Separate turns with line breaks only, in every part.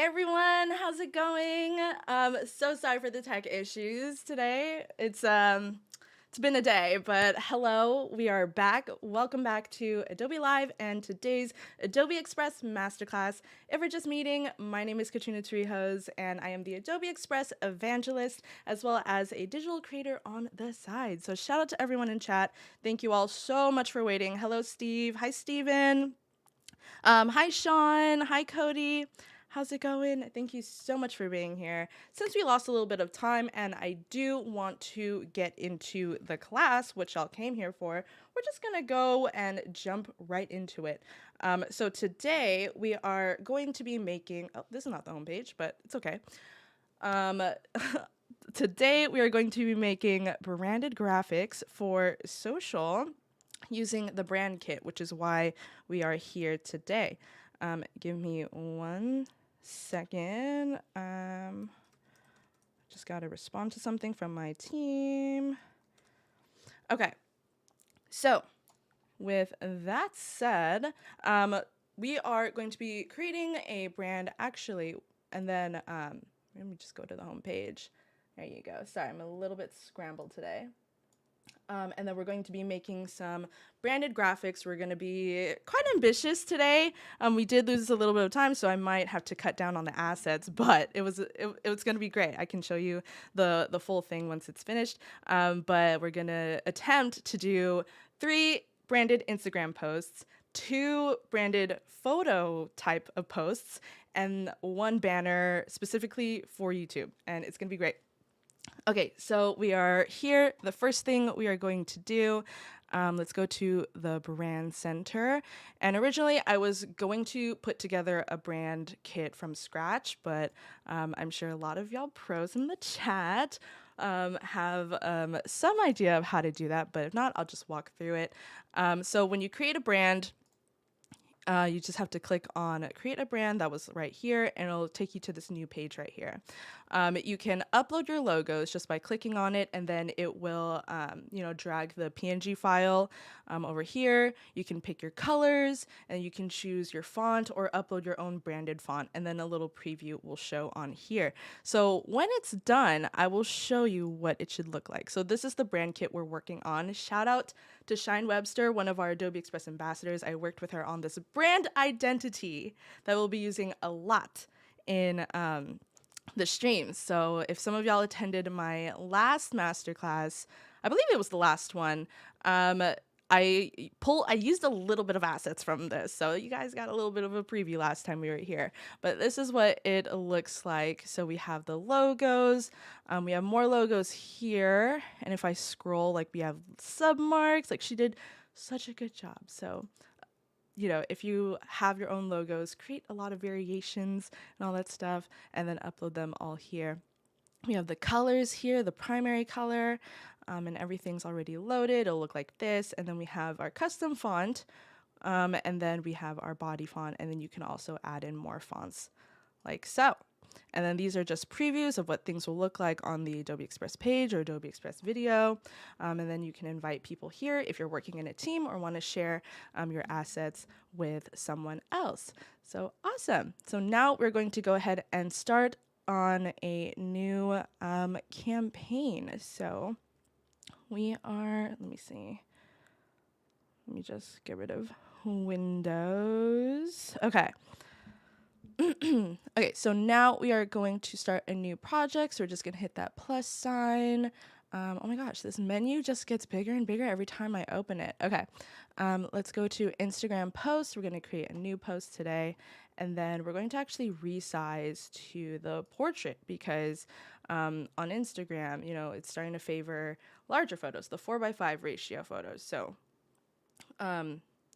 Hey everyone, how's it going? So sorry for the tech issues today. It's been a day, but hello, we are back. Welcome back to Adobe Live and today's Adobe Express Masterclass. If we're just meeting, my name is Katrina Torrijos and I am the Adobe Express evangelist as well as a digital creator on the side. So shout out to everyone in chat. Thank you all so much for waiting. Hello, Steve. Hi, Steven. Hi, Sean. Hi, Cody. How's it going? Thank you so much for being here. Since we lost a little bit of time and I do want to get into the class, which y'all came here for, we're just going to go and jump right into it. So today we are going to be making, oh, this is not the homepage, but it's okay. Um, Today we are going to be making branded graphics for social using the brand kit, which is why we are here today. Give me 1 second. Just got to respond to something from my team. Okay, so with that said, we are going to be creating a brand actually, and then let me just go to the home page. There you go. Sorry, I'm a little bit scrambled today. And then we're going to be making some branded graphics. We're going to be quite ambitious today. We did lose a little bit of time, so I might have to cut down on the assets, but it was going to be great. I can show you the full thing once it's finished. But we're going to attempt to do 3 branded Instagram posts, 2 branded photo type of posts, and 1 banner specifically for YouTube. And it's going to be great. Okay, so we are here. The first thing we are going to do, let's go to the brand center. And originally I was going to put together a brand kit from scratch, but I'm sure a lot of y'all pros in the chat have some idea of how to do that, but if not, I'll just walk through it. So when you create a brand, you just have to click on create a brand. That was right here, and it'll take you to this new page right here. You can upload your logos just by clicking on it, and then it will drag the PNG file over here. You can pick your colors, and you can choose your font or upload your own branded font, and then a little preview will show on here. So when it's done, I will show you what it should look like. So this is the brand kit we're working on. Shout out to Shine Webster, one of our Adobe Express ambassadors. I worked with her on this brand identity that we'll be using a lot in the streams. So if some of y'all attended my last masterclass, I believe it was the last one, I used a little bit of assets from this. So you guys got a little bit of a preview last time we were here. But this is what it looks like. So we have the logos. We have more logos here. And if I scroll, like we have submarks. Like she did such a good job. So if you have your own logos, create a lot of variations and all that stuff, and then upload them all here. We have the colors here, the primary color, and everything's already loaded. It'll look like this. And then we have our custom font, and then we have our body font, and then you can also add in more fonts like so. And then these are just previews of what things will look like on the Adobe Express page or Adobe Express video. And then you can invite people here if you're working in a team or want to share your assets with someone else. So awesome. So now we're going to go ahead and start on a new campaign. So we are, let me see. Let me just get rid of Windows. Okay. Okay, so now we are going to start a new project. So we're just going to hit that plus sign. Oh my gosh, this menu just gets bigger and bigger every time I open it. Okay, let's go to Instagram post. We're going to create a new post today. And then we're going to actually resize to the portrait because on Instagram, it's starting to favor larger photos, the 4:5 ratio photos. So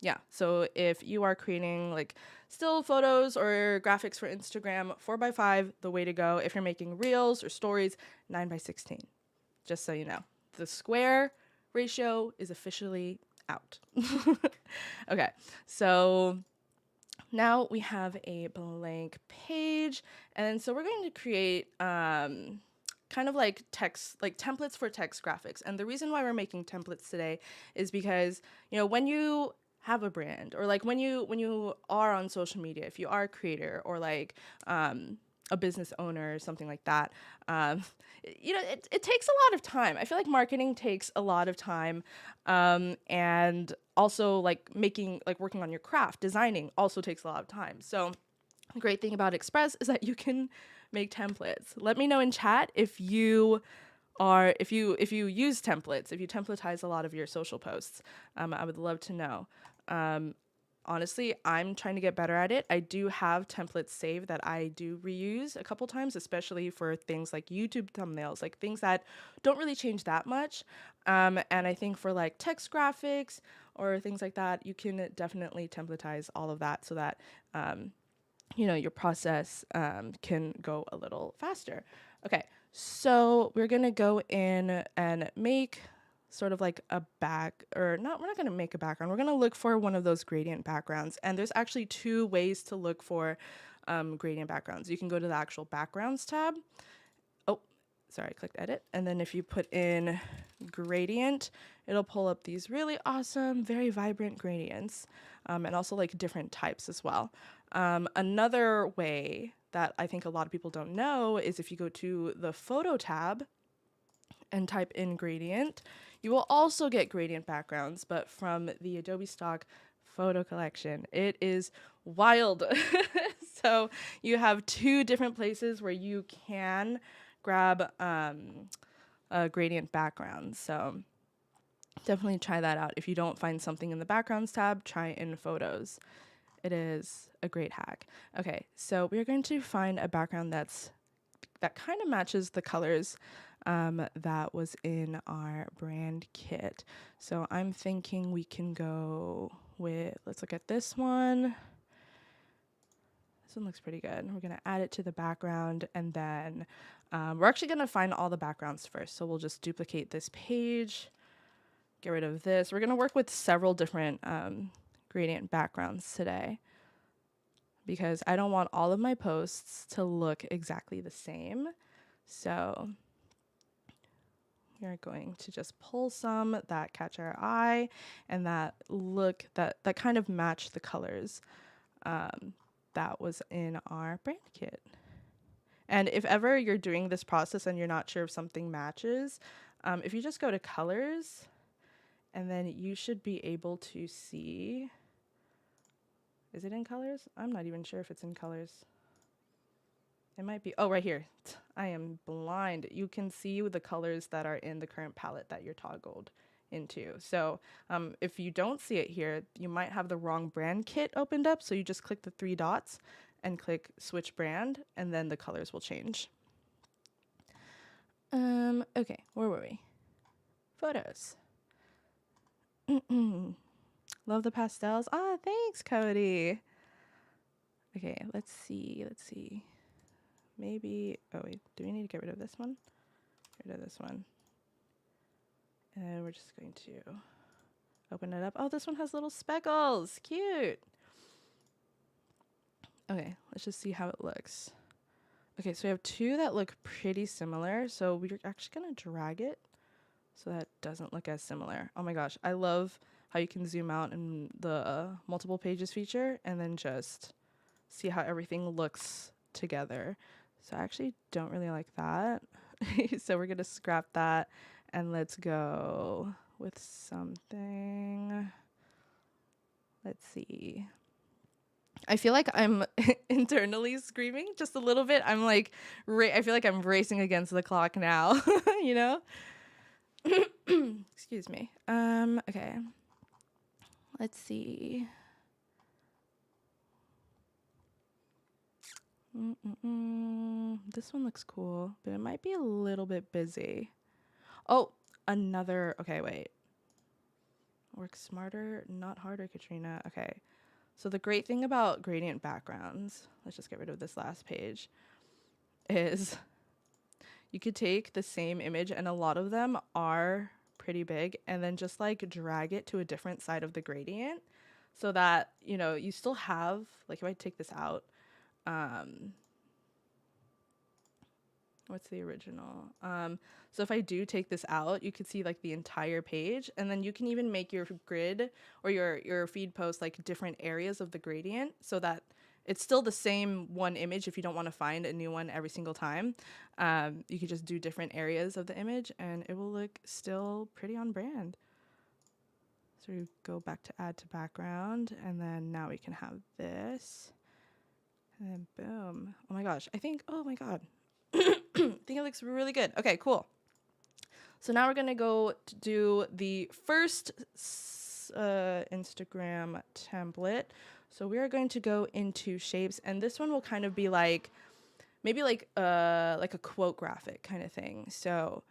yeah, so if you are creating like still photos or graphics for Instagram, 4:5, the way to go. If you're making reels or stories, 9:16, just so you know. The square ratio is officially out. Okay, so now we have a blank page, and so we're going to create kind of like text, like templates for text graphics. And the reason why we're making templates today is because, when you have a brand, or like when you are on social media, if you are a creator or like a business owner or something like that, um, it takes a lot of time. I feel like marketing takes a lot of time, and also like working on your craft, designing also takes a lot of time. So the great thing about Express is that you can make templates. Let me know in chat if you use templates, if you templatize a lot of your social posts. I would love to know. Um, Honestly, I'm trying to get better at it. I do have templates saved that I do reuse a couple times, especially for things like YouTube thumbnails, like things that don't really change that much. And I think for like text graphics or things like that, you can definitely templatize all of that so that your process can go a little faster. Okay, so we're gonna go in and make sort of like a we're not gonna make a background. We're gonna look for one of those gradient backgrounds. And there's actually two ways to look for gradient backgrounds. You can go to the actual backgrounds tab. Oh, sorry, I clicked edit. And then if you put in gradient, it'll pull up these really awesome, very vibrant gradients, and also like different types as well. Another way that I think a lot of people don't know is if you go to the photo tab and type in gradient, you will also get gradient backgrounds, but from the Adobe stock photo collection. It is wild. So you have two different places where you can grab a gradient background. So definitely try that out. If you don't find something in the backgrounds tab, try in photos. It is a great hack. Okay, so we're going to find a background that kind of matches the colors that was in our brand kit. So I'm thinking we can go with, let's look at this one. This one looks pretty good. We're gonna add it to the background, and then we're actually gonna find all the backgrounds first. So we'll just duplicate this page, get rid of this. We're gonna work with several different gradient backgrounds today because I don't want all of my posts to look exactly the same. So we're going to just pull some that catch our eye and that kind of match the colors that was in our brand kit. And if ever you're doing this process and you're not sure if something matches, if you just go to colors, and then you should be able to see, is it in colors? I'm not even sure if it's in colors. It might be, oh, right here. I am blind. You can see the colors that are in the current palette that you're toggled into. So if you don't see it here, you might have the wrong brand kit opened up. So you just click the three dots and click switch brand, and then the colors will change. Okay, where were we? Photos. Love the pastels. Ah, thanks, Cody. Okay, let's see. Maybe, oh wait, do we need to get rid of this one? Get rid of this one. And we're just going to open it up. Oh, this one has little speckles. Cute. Okay, let's just see how it looks. Okay, so we have two that look pretty similar. So we're actually going to drag it so that doesn't look as similar. Oh my gosh, I love how you can zoom out in the multiple pages feature and then just see how everything looks together. So I actually don't really like that. So we're going to scrap that and let's go with something. Let's see. I feel like I'm internally screaming just a little bit. I'm like, I feel like I'm racing against the clock now, you know? Excuse me. Okay. Let's see. This one looks cool, but it might be a little bit busy. Oh, okay, wait. Work smarter, not harder, Katrina. Okay. So the great thing about gradient backgrounds, let's just get rid of this last page, is you could take the same image, and a lot of them are pretty big, and then just like drag it to a different side of the gradient so that, you still have, like if I take this out, What's the original? So if I do take this out, you can see like the entire page, and then you can even make your grid or your feed post like different areas of the gradient so that it's still the same one image if you don't want to find a new one every single time. You could just do different areas of the image and it will look still pretty on brand. So we go back to add to background, and then now we can have this. And then boom. Oh my gosh. Oh my God. I think it looks really good. Okay, cool. So now we're going to go to do the first Instagram template. So we are going to go into shapes, and this one will kind of be like, maybe like a quote graphic kind of thing. So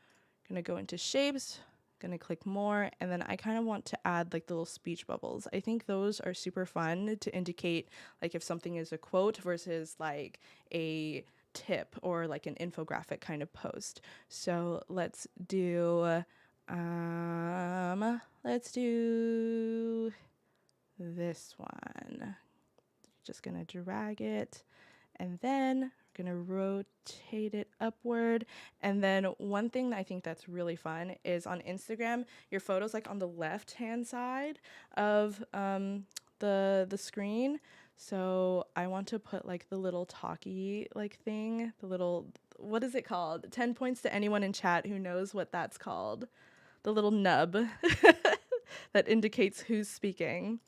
I'm going to go into shapes, going to click more, and then I kind of want to add like the little speech bubbles. I think those are super fun to indicate like if something is a quote versus like a tip or like an infographic kind of post. So let's do this one. Just gonna drag it, and then we're gonna rotate it upward. And then one thing that I think that's really fun is on Instagram, your photo's like on the left hand side of the screen. So I want to put like the little talkie like thing, the little, what is it called? 10 points to anyone in chat who knows what that's called. The little nub that indicates who's speaking.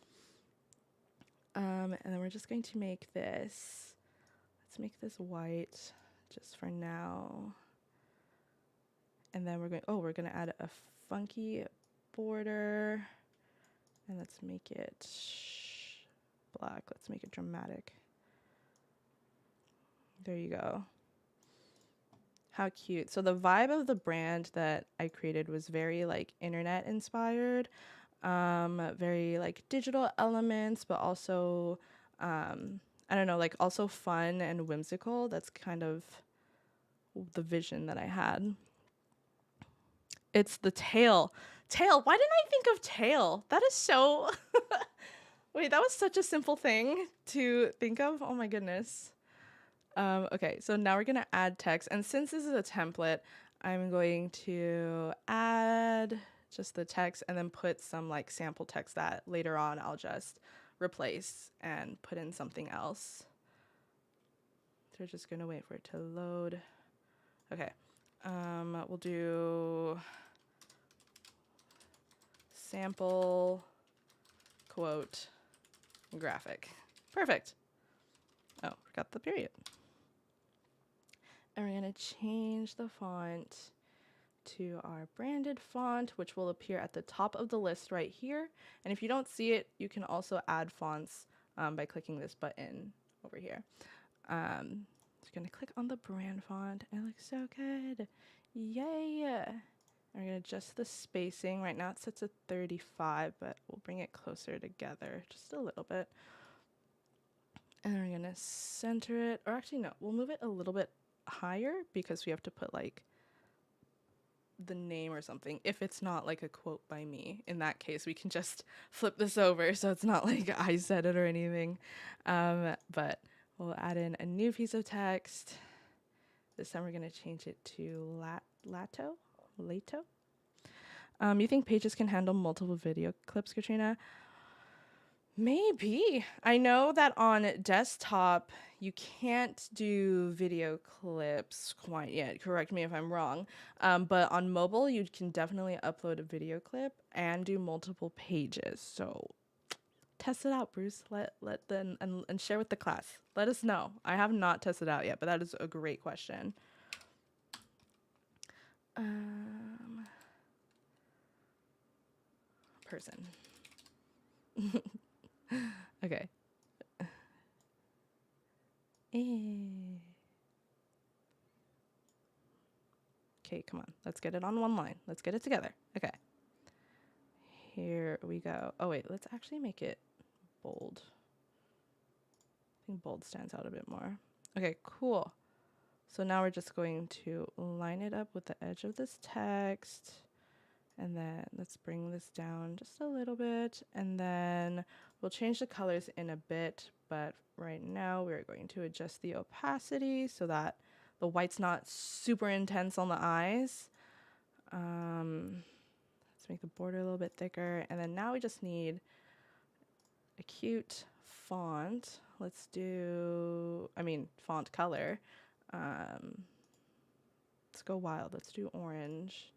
And then we're just going to make this, let's make this white just for now. And then we're going to add a funky border, and let's make it black. Let's make it dramatic. There you go. How cute. So the vibe of the brand that I created was very like internet inspired, very like digital elements, but also, I don't know, like also fun and whimsical. That's kind of the vision that I had. It's the tail. Tail. Why didn't I think of tail? That is so... Wait, that was such a simple thing to think of. Oh my goodness. Okay, so now we're going to add text. And since this is a template, I'm going to add just the text and then put some like sample text that later on I'll just replace and put in something else. So we're just going to wait for it to load. Okay. We'll do sample quote graphic. Perfect. Oh, forgot the period. And we're going to change the font to our branded font, which will appear at the top of the list right here. And if you don't see it, you can also add fonts by clicking this button over here. Just going to click on the brand font, and it looks so good. Yay! And we're going to adjust the spacing. Right now it sits at 35, but we'll bring it closer together just a little bit. And then we're going to center it, or actually no, we'll move it a little bit higher because we have to put like the name or something if it's not like a quote by me. In that case, we can just flip this over so it's not like I said it or anything. But we'll add in a new piece of text. This time we're going to change it to Lato. You think pages can handle multiple video clips, Katrina? Maybe. I know that on desktop, you can't do video clips quite yet. Correct me if I'm wrong. But on mobile, you can definitely upload a video clip and do multiple pages. So test it out, Bruce. And share with the class. Let us know. I have not tested it out yet, but that is a great question. Person. Okay. Okay, come on. Let's get it on one line. Let's get it together. Okay. Here we go. Oh, wait. Let's actually make it bold. I think bold stands out a bit more. Okay, cool. So now we're just going to line it up with the edge of this text. And then let's bring this down just a little bit. And then we'll change the colors in a bit. But right now we're going to adjust the opacity so that the white's not super intense on the eyes. Let's make the border a little bit thicker. And then now we just need a cute font. Let's do, font color. Let's go wild. Let's do orange.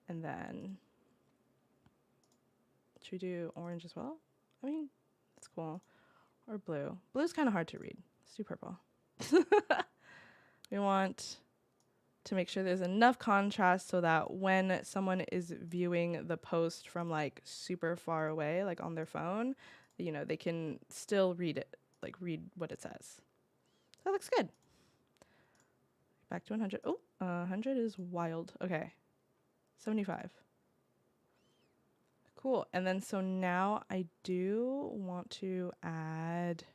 And then, should we do orange as well? That's cool. Or blue. Blue's kind of hard to read. Let's do purple. We want to make sure there's enough contrast so that when someone is viewing the post from like super far away, like on their phone, you know, they can still read it, like read what it says. That looks good. Back to 100. Oh, 100 is wild. Okay. 75. Cool. And then so now I do want to add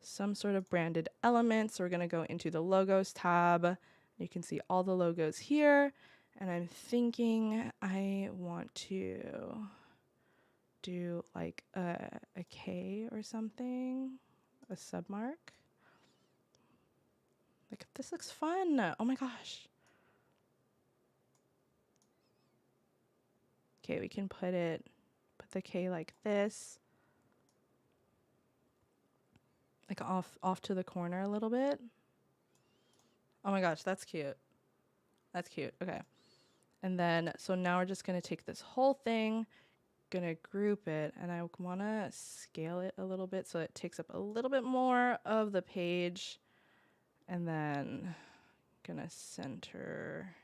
some sort of branded element. So we're going to go into the logos tab. You can see all the logos here. And I'm thinking I want to do like a K or something, a submark. Like, this looks fun. Oh my gosh. Okay, we can put the K like this. Like off to the corner a little bit. Oh my gosh, that's cute. That's cute. Okay. And then, so now we're just going to take this whole thing, going to group it, and I want to scale it a little bit so it takes up a little bit more of the page. And then going to center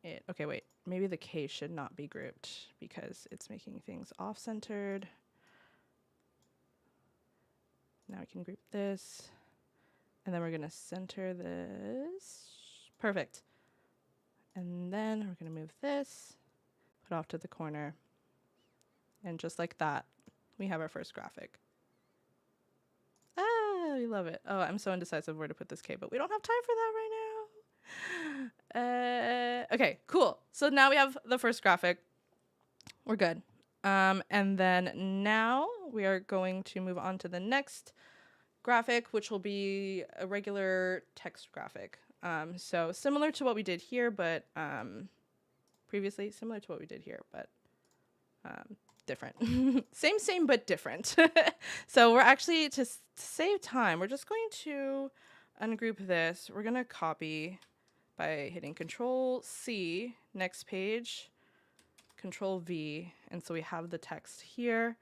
it. Okay, wait. Maybe the K should not be grouped because it's making things off-centered. Now we can group this. And then we're going to center this. Perfect. And then we're going to move this, put off to the corner. And just like that, we have our first graphic. Ah, we love it. Oh, I'm so indecisive where to put this K, but we don't have time for that right now. Okay, cool. So now we have the first graphic. We're good. And then now we are going to move on to the next graphic, which will be a regular text graphic. So similar to what we did here, but previously, similar to what we did here, but different. Same, but different. So we're actually, to save time, we're just going to ungroup this. We're going to copy by hitting Control C, next page, Control V, and so we have the text here.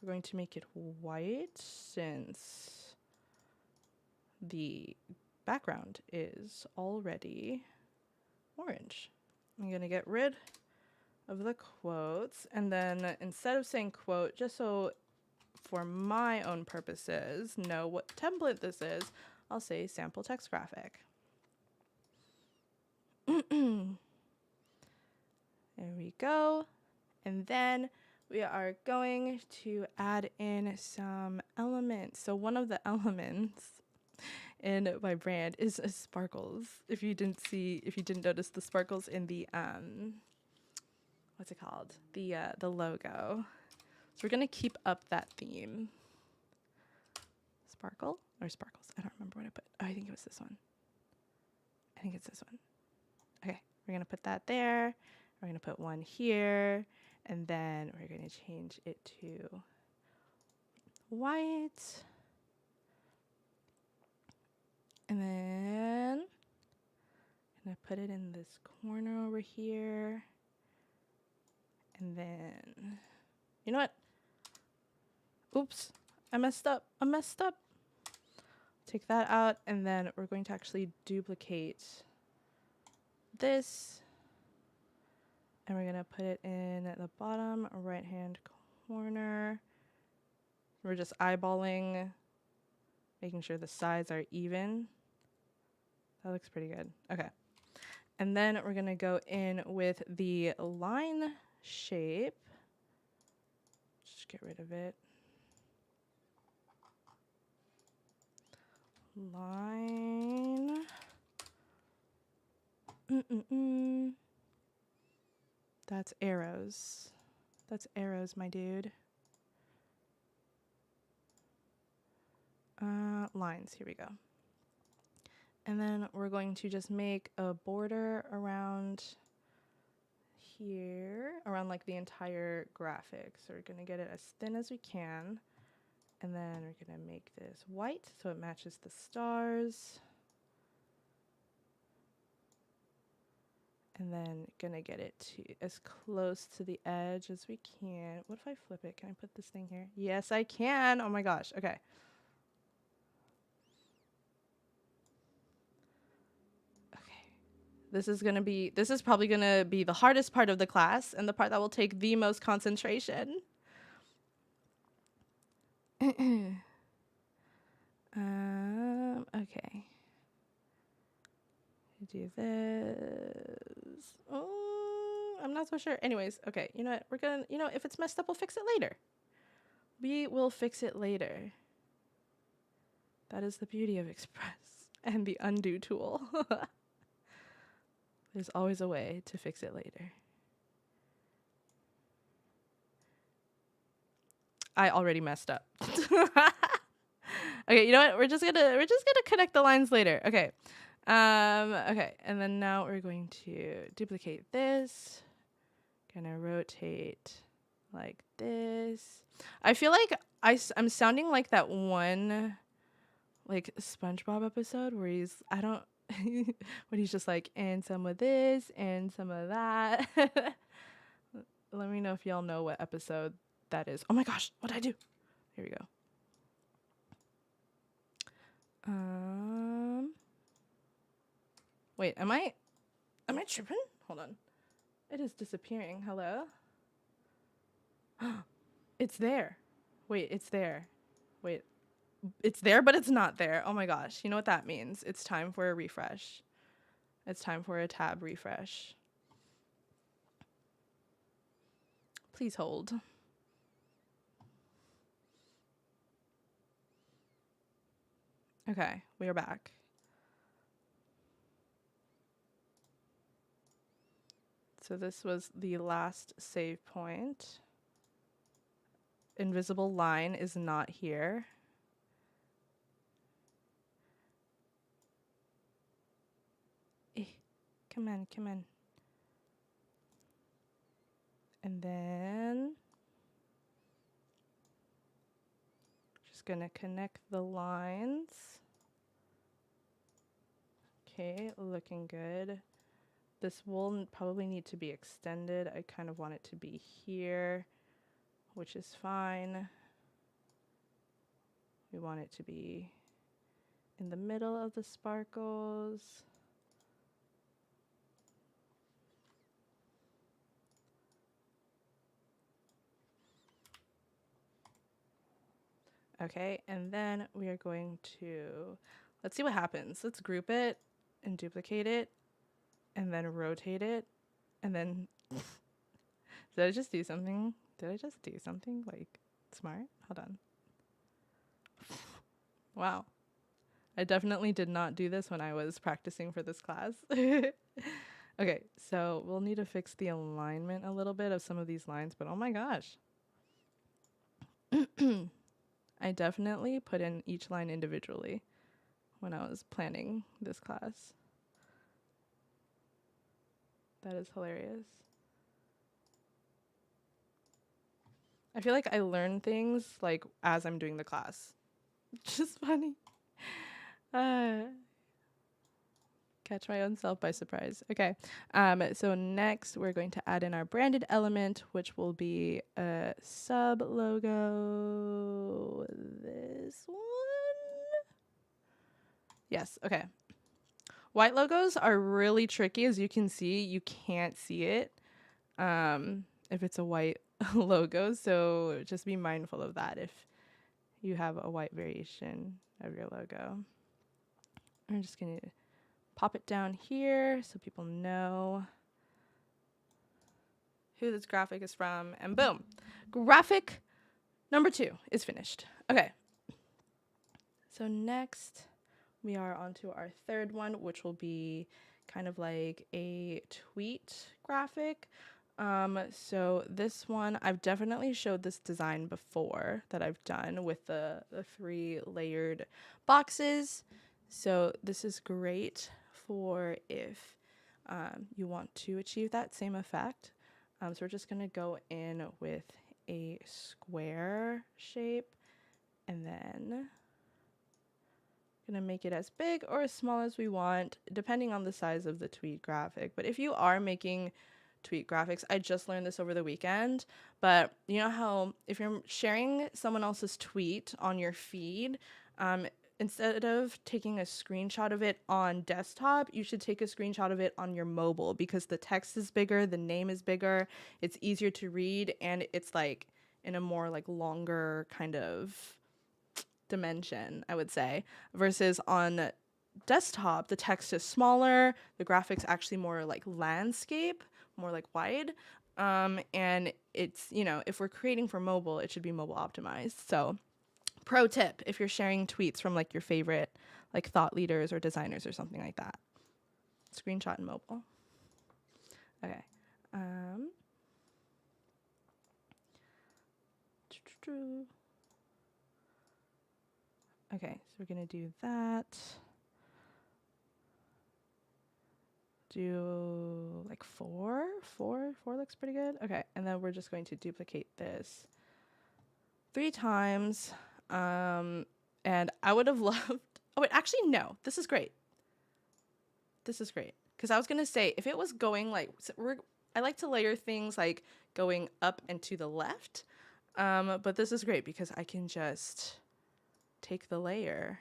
We're going to make it white since the background is already orange. I'm going to get rid of the quotes, and then instead of saying quote, just so for my own purposes know what template this is, I'll say sample text graphic. There we go. And then we are going to add in some elements. So one of the elements in my brand is sparkles. If you didn't notice the sparkles in the what's it called? The logo. So we're gonna keep up that theme. Sparkle or sparkles? I don't remember what I put. Oh, I think it was this one. I think it's this one. Okay, we're gonna put that there. We're gonna put one here, and then we're gonna change it to white. And then I'm gonna put it in this corner over here. And then, you know what? Oops, I messed up. Take that out, and then we're going to actually duplicate this. And we're gonna put it in the bottom right-hand corner. We're just eyeballing, making sure the sides are even. That looks pretty good. Okay. And then we're gonna go in with the line shape. Just get rid of it. Line. That's arrows. That's arrows, my dude. Lines, here we go. And then we're going to just make a border around here, around like the entire graphic. So we're gonna get it as thin as we can. And then we're gonna make this white so it matches the stars. And then gonna get it to as close to the edge as we can. What if I flip it? Can I put this thing here? Yes, I can. Oh my gosh. Okay. This is probably gonna be the hardest part of the class and the part that will take the most concentration. Okay. Do this. Oh, I'm not so sure. Anyways, okay. You know what? We're gonna, if it's messed up, we'll fix it later. We will fix it later. That is the beauty of Express and the undo tool. There's always a way to fix it later. I already messed up. Okay, you know what? We're just gonna connect the lines later. Okay. Okay, and then now we're going to duplicate this. Gonna rotate like this. I feel like I'm sounding like that one like SpongeBob episode where when he's just like, and some of this and some of that. Let me know if y'all know what episode that is. Oh my gosh, what'd I do? Here we go. Wait, am I tripping? Hold on. It is disappearing. Hello? It's there. Wait, it's there. Wait. It's there, but it's not there. Oh my gosh. You know what that means? It's time for a refresh. It's time for a tab refresh. Please hold. Okay, we are back. So this was the last save point. Invisible line is not here. Come on, come on. And then just gonna connect the lines. Okay, looking good. This will probably need to be extended. I kind of want it to be here, which is fine. We want it to be in the middle of the sparkles. Okay, and then we are going to, let's see what happens. Let's group it and duplicate it and then rotate it. And then, did I just do something? Did I just do something like smart? Hold on. Wow. I definitely did not do this when I was practicing for this class. Okay, so we'll need to fix the alignment a little bit of some of these lines, but oh my gosh. I definitely put in each line individually when I was planning this class. That is hilarious. I feel like I learn things like as I'm doing the class. Just funny. Catch my own self by surprise. Okay. So next we're going to add in our branded element, which will be a sub logo. This one. Yes. Okay. White logos are really tricky. As you can see, you can't see it if it's a white logo. So just be mindful of that if you have a white variation of your logo. I'm just going to pop it down here so people know who this graphic is from. And boom, graphic number 2 is finished. Okay. So next we are onto our third one, which will be kind of like a tweet graphic. So this one, I've definitely showed this design before that I've done with the 3 layered boxes. So this is great for if you want to achieve that same effect. So we're just going to go in with a square shape and then going to make it as big or as small as we want, depending on the size of the tweet graphic. But if you are making tweet graphics, I just learned this over the weekend, but you know how if you're sharing someone else's tweet on your feed, instead of taking a screenshot of it on desktop, you should take a screenshot of it on your mobile because the text is bigger, the name is bigger, it's easier to read, and it's like in a more like longer kind of dimension, I would say, versus on desktop, the text is smaller, the graphics actually more like landscape, more like wide. And it's, you know, if we're creating for mobile, it should be mobile optimized. So pro tip, if you're sharing tweets from like your favorite like thought leaders or designers or something like that, screenshot in mobile. Okay. Okay, so we're gonna do that. Do like four looks pretty good. Okay, and then we're just going to duplicate this 3 times. And I would have loved, oh wait, actually no, this is great. This is great. Because I was gonna say, if it was going like, I like to layer things like going up and to the left. But this is great because I can just take the layer,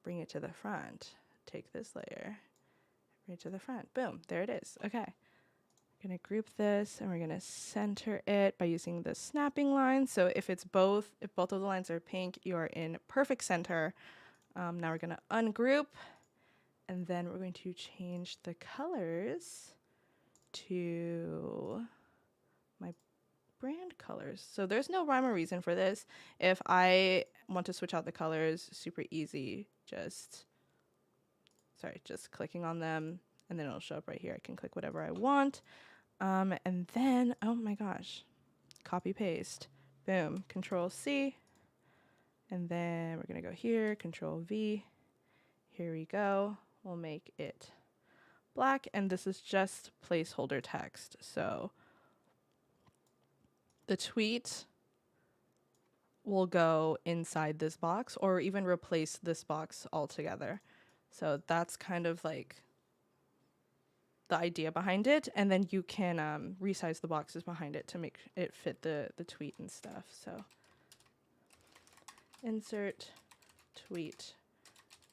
bring it to the front, take this layer, bring it to the front. Boom, there it is. Okay. We're going to group this and we're going to center it by using the snapping line. So if both of the lines are pink, you are in perfect center. Now we're going to ungroup and then we're going to change the colors to my brand colors. So there's no rhyme or reason for this. If I want to switch out the colors, super easy. Just clicking on them and then it'll show up right here. I can click whatever I want. And then, oh my gosh, copy paste, boom, Control C. And then we're gonna go here, Control V. Here we go. We'll make it black. And this is just placeholder text. So the tweet will go inside this box or even replace this box altogether. So that's kind of like the idea behind it. And then you can resize the boxes behind it to make it fit the tweet and stuff. So insert tweet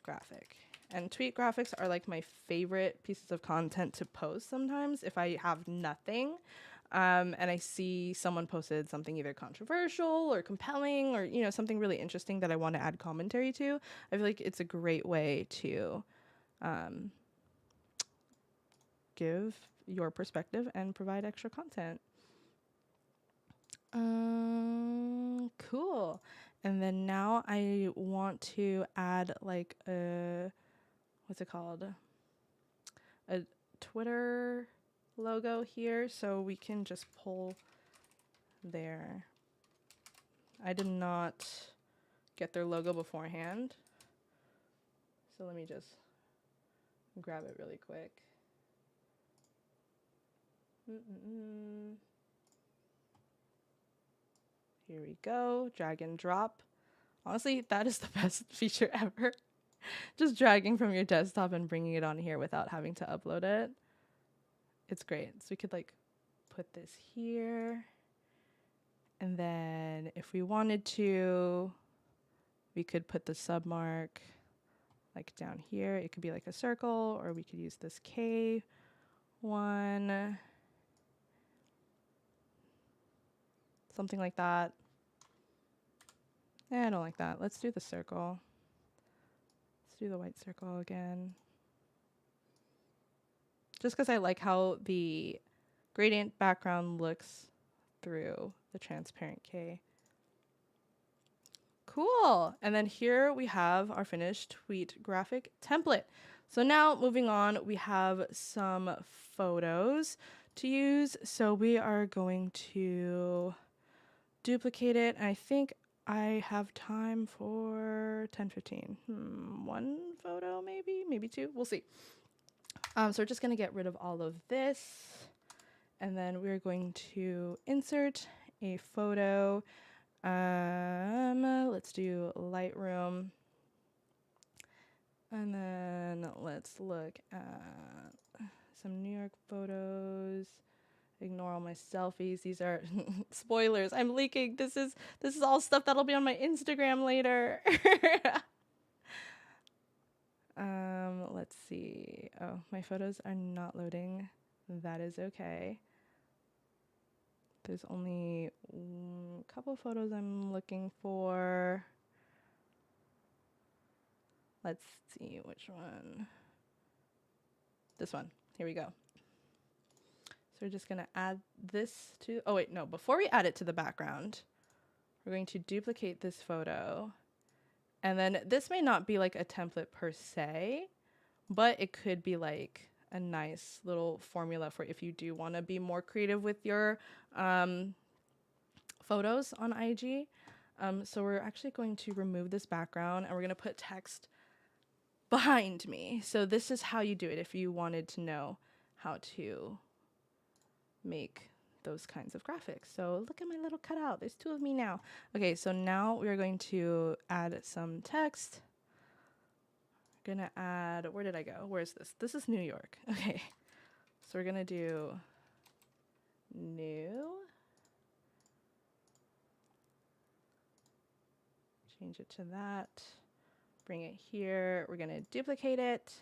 graphic. And tweet graphics are like my favorite pieces of content to post sometimes if I have nothing. And I see someone posted something either controversial or compelling or, you know, something really interesting that I want to add commentary to. I feel like it's a great way to give your perspective and provide extra content. Cool. And then now I want to add like what's it called? A Twitter logo here, so we can just pull there. I did not get their logo beforehand, so let me just grab it really quick. Here we go, drag and drop. Honestly, that is the best feature ever. Just dragging from your desktop and bringing it on here without having to upload it. It's great. So we could like put this here. And then if we wanted to, we could put the submark like down here. It could be like a circle, or we could use this K one. Something like that. I don't like that. Let's do the circle. Let's do the white circle again. Just because I like how the gradient background looks through the transparent K. Cool. And then here we have our finished tweet graphic template. So now moving on, we have some photos to use. So we are going to duplicate it. And I think I have time for 10, 15. One photo, maybe two. We'll see. So we're just going to get rid of all of this. And then we're going to insert a photo. Let's do Lightroom. And then let's look at some New York photos. Ignore all my selfies. These are spoilers. I'm leaking. This is all stuff that'll be on my Instagram later. Let's see. Oh, my photos are not loading. That is okay. There's only a couple photos I'm looking for. Let's see which one. This one. Here we go. So we're just going to add this to, oh wait, no, before we add it to the background, we're going to duplicate this photo. And then this may not be like a template per se, but it could be like a nice little formula for if you do want to be more creative with your photos on IG. So we're actually going to remove this background and we're going to put text behind me. So this is how you do it if you wanted to know how to make those kinds of graphics. So look at my little cutout. There's two of me now. Okay, so now we're going to add some text. We're gonna add, where did I go? Where's this? This is New York. Okay, so we're gonna do new. Change it to that. Bring it here. We're gonna duplicate it.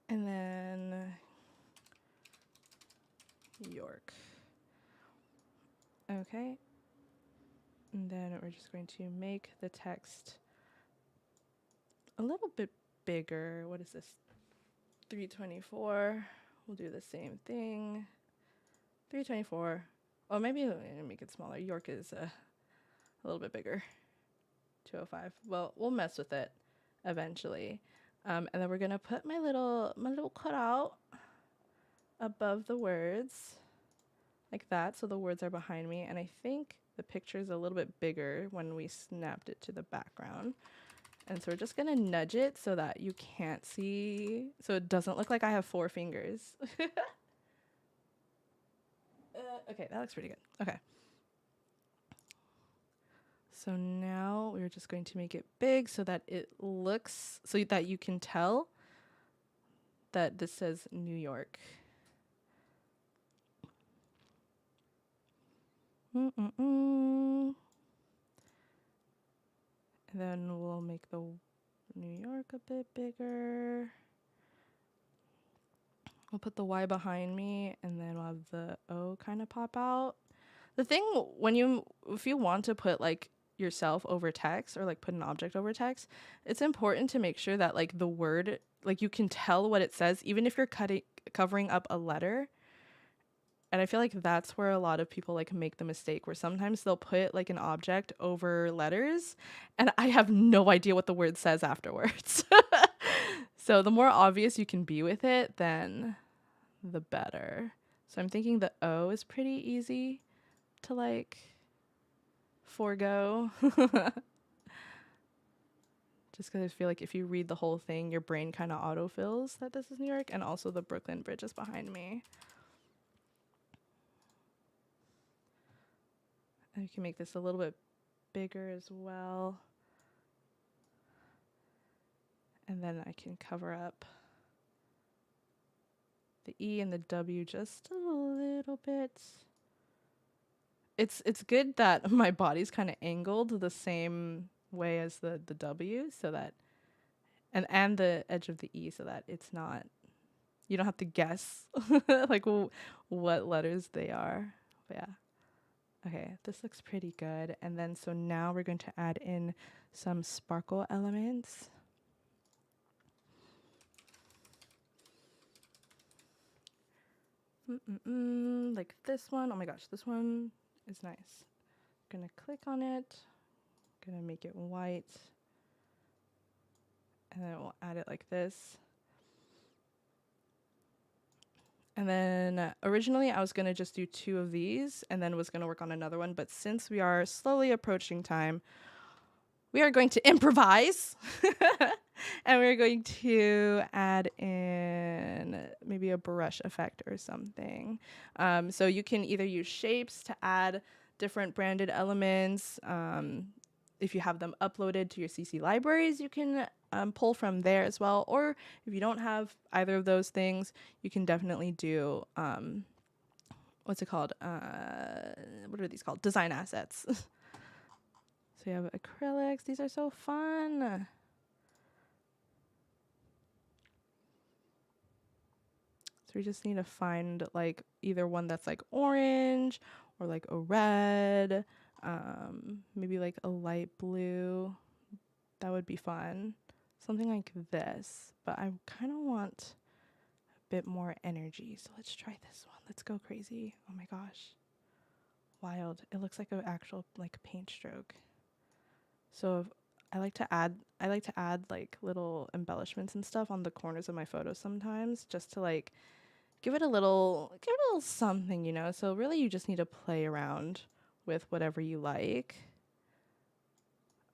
And then York. Okay. And then we're just going to make the text a little bit bigger. What is this? 324. We'll do the same thing. 324. Oh, maybe make it smaller. York is a little bit bigger. 205. Well, we'll mess with it eventually. And then we're gonna put my little cutout above the words like that, so the words are behind me. And I think the picture is a little bit bigger when we snapped it to the background. And so we're just gonna nudge it so that you can't see, so it doesn't look like I have 4 fingers. Okay, that looks pretty good. Okay. So now we're just going to make it big so that it looks, so that you can tell that this says New York. And then we'll make the New York a bit bigger. We'll put the Y behind me, and then we'll have the O kind of pop out. The thing if you want to put like yourself over text or like put an object over text, it's important to make sure that like the word, like you can tell what it says, even if you're covering up a letter. And I feel like that's where a lot of people like make the mistake, where sometimes they'll put like an object over letters and I have no idea what the word says afterwards. So the more obvious you can be with it, then the better. So I'm thinking the O is pretty easy to like forego. Just because I feel like if you read the whole thing, your brain kind of autofills that this is New York, and also the Brooklyn Bridge is behind me. And you can make this a little bit bigger as well. And then I can cover up the E and the W just a little bit. It's good that my body's kind of angled the same way as the W, so that and the edge of the E, so that it's not, you don't have to guess like what letters they are. But yeah. Okay, this looks pretty good. And then so now we're going to add in some sparkle elements. Like this one. Oh my gosh, this one is nice. I'm gonna click on it. I'm gonna make it white. And then we'll add it like this. And then originally I was going to just do 2 of these and then was going to work on another one. But since we are slowly approaching time, we are going to improvise. And we're going to add in maybe a brush effect or something. So you can either use shapes to add different branded elements. If you have them uploaded to your CC libraries, you can pull from there as well. Or if you don't have either of those things, you can definitely do, what's it called? What are these called? Design assets. So you have acrylics. These are so fun. So we just need to find like either one that's like orange or like a red, maybe like a light blue. That would be fun. Something like this, but I kind of want a bit more energy. So let's try this one. Let's go crazy. Oh my gosh. Wild. It looks like an actual like paint stroke. So I like to add like little embellishments and stuff on the corners of my photos sometimes just to like give it a little something, you know? So really you just need to play around with whatever you like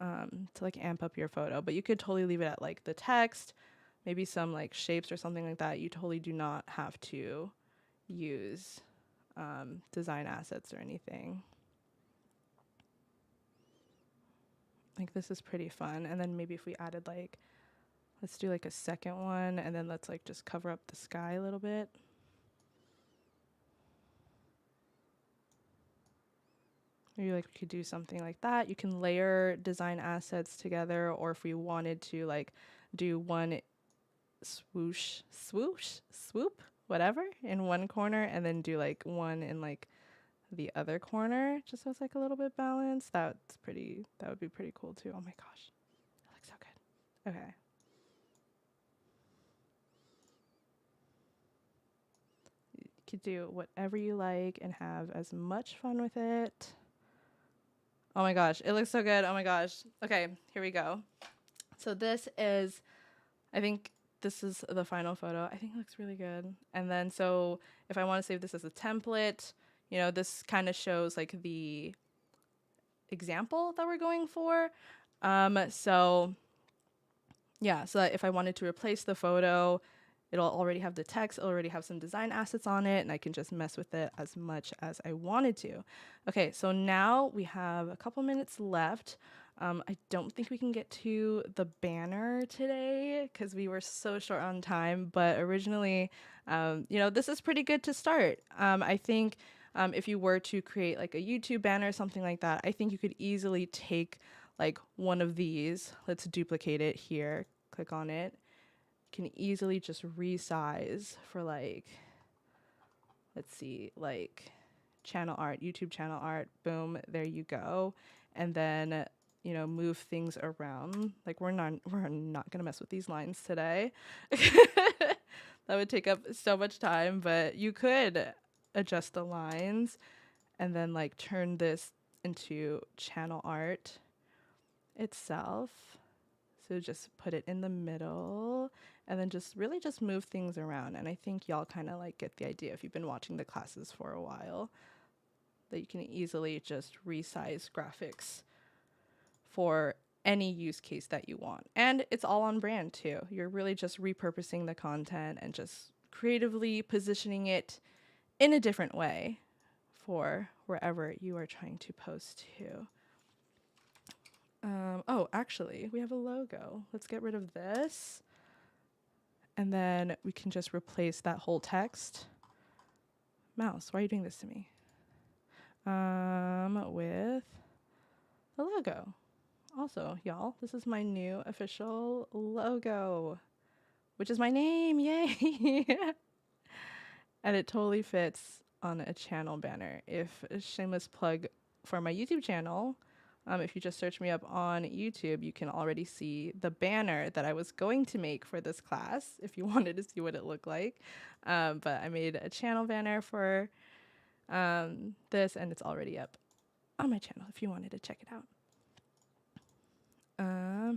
to like amp up your photo. But you could totally leave it at like the text, maybe some like shapes or something like that. You totally do not have to use design assets or anything. Like this is pretty fun. And then maybe if we added like, let's do like a second one and then let's like just cover up the sky a little bit. Maybe like we could do something like that. You can layer design assets together, or if we wanted to like do one swoop, whatever, in one corner and then do like one in like the other corner, just so it's like a little bit balanced. That would be pretty cool too. Oh my gosh. That looks so good. Okay. You could do whatever you like and have as much fun with it. Oh my gosh, it looks so good. Oh my gosh. Okay, here we go. So this is, I think this is the final photo. I think it looks really good. And then so if I want to save this as a template, you know, this kind of shows like the example that we're going for. So yeah, so that if I wanted to replace the photo, it'll already have the text, it'll already have some design assets on it, and I can just mess with it as much as I wanted to. Okay, so now we have a couple minutes left. I don't think we can get to the banner today because we were so short on time, but originally, you know, this is pretty good to start. I think if you were to create like a YouTube banner or something like that, I think you could easily take like one of these. Let's duplicate it here, click on it. Can easily just resize for like, let's see, like channel art, YouTube channel art, boom, there you go. And then, you know, move things around. Like we're not gonna mess with these lines today. That would take up so much time, but you could adjust the lines and then like turn this into channel art itself. So just put it in the middle and then just really just move things around. And I think y'all kind of like get the idea if you've been watching the classes for a while, that you can easily just resize graphics for any use case that you want. And it's all on brand too. You're really just repurposing the content and just creatively positioning it in a different way for wherever you are trying to post to. Oh, actually, we have a logo. Let's get rid of this. And then we can just replace that whole text. Mouse, why are you doing this to me? With the logo. Also, y'all, this is my new official logo, which is my name. Yay! And it totally fits on a channel banner. If a shameless plug for my YouTube channel, if you just search me up on YouTube, you can already see the banner that I was going to make for this class if you wanted to see what it looked like. But I made a channel banner for this, and it's already up on my channel if you wanted to check it out.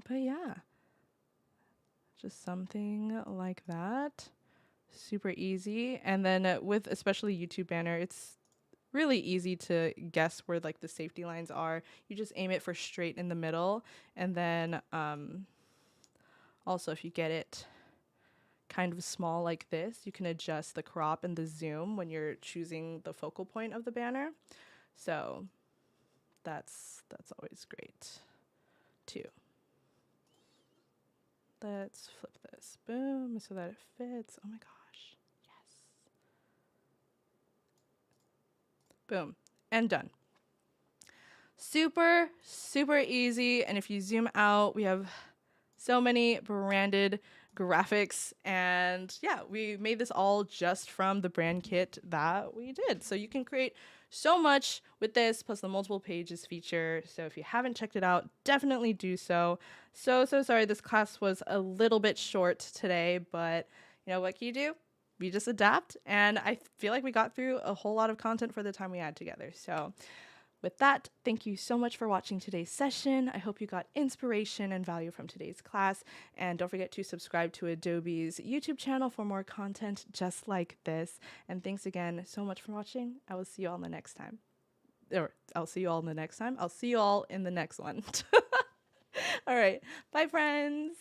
But yeah, just something like that. Super easy. And then with especially YouTube banner, it's really easy to guess where like the safety lines are. You just aim it for straight in the middle, and then also if you get it kind of small like this, you can adjust the crop and the zoom when you're choosing the focal point of the banner. So that's always great too. Let's flip this. Boom, so that it fits. Oh my gosh. Yes. Boom. And done. Super, super easy. And if you zoom out, we have so many branded graphics. And yeah, we made this all just from the brand kit that we did. So you can create so much with this, plus the multiple pages feature. So if you haven't checked it out, definitely do so. So sorry this class was a little bit short today, but you know what can you do? We just adapt, and I feel like we got through a whole lot of content for the time we had together. So with that, thank you so much for watching today's session. I hope you got inspiration and value from today's class. And don't forget to subscribe to Adobe's YouTube channel for more content just like this. And thanks again so much for watching. I will see you all in the next time. Or I'll see you all in the next time. I'll see you all in the next one. All right. Bye, friends.